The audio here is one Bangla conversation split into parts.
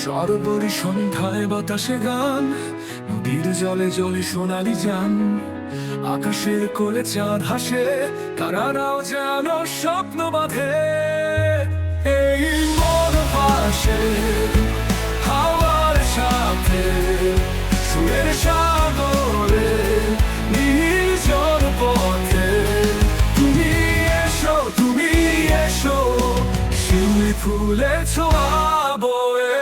সরবরি সন্ধ্যায় বাতাসে গান, নদীর জলে জলে সোনালি যান, আকাশের কোলে চাঁদ হাসে, তারারাও যেন স্বপ্ন বাঁধে। এই মন ভাসে হাওয়ার সাথে, সুরের সাগরে নীল জলপথে। তুমি এসো, তুমি এসো, শিউলি ফুলের ছোঁয়া বয়ে।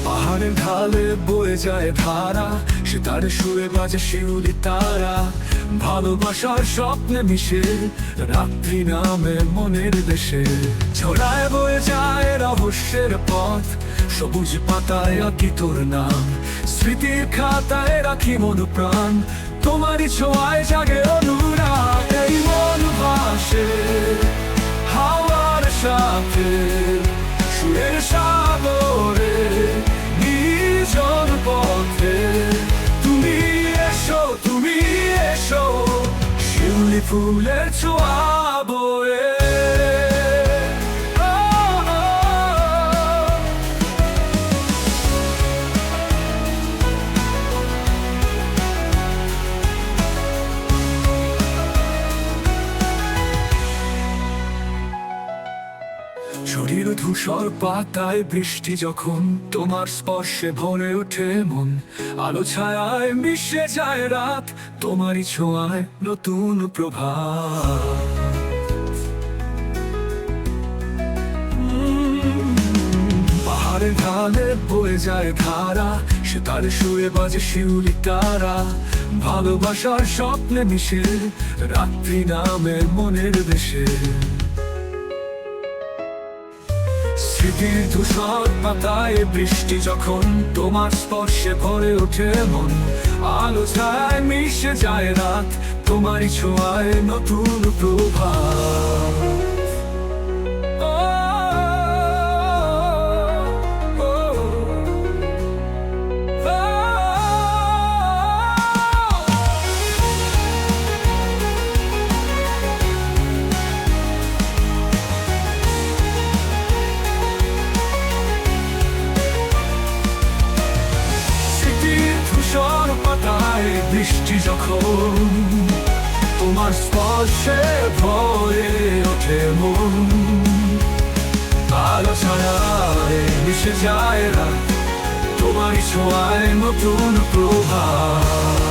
পাহাড়ের ঢালে বয়ে যায় ধারা, সে তারে সুরে বাজে শিউলি তারা। ভালোবাসার স্বপ্নে মিশে রাত্রি নামে মনের দেশে, ছড়ায় বয়ে যায় রহস্যের পথ, সবুজ পাতায় আঁকি তোর নাম। স্মৃতির খাতায় রাখি মন প্রাণ, তোমারই ছোঁয়ায় জাগে অনুরাগ। এই মন ভাসে হাওয়ার সাথে, সুরের সাগরে নির্জন পথে। তুমি এসো, তুমি এসো, শিউলি ফুলের ছোঁয়া বয়ে। শরীর ধূসর পাতায় বৃষ্টি যখন, তোমার স্পর্শে ভরে ওঠে মন। আলো ছায়ায় মিশে যায় রাত, তোমারই ছোঁয়ায় নতুন প্রভাত। পাহাড়ের ঢালে বয়ে যায় ধারা, সে তারে শুয়ে বাজে শিউলি তারা। ভালোবাসার স্বপ্নে মিশে রাত্রি নামে মনের দেশে। স্মৃতির ধূসর পাতায় বৃষ্টি যখন, তোমার স্পর্শে ভরে ওঠে মন। আলো ছায় মিশে যায় রাত, তোমারই ছোঁয়ায় নতুন প্রভাত। বৃষ্টি যখন, তোমার স্পর্শে ভরে ওঠে মন। আলো ছায়ায় মিশে যায় রাত, তোমারই ছোঁয়ায় নতুন প্রভাত।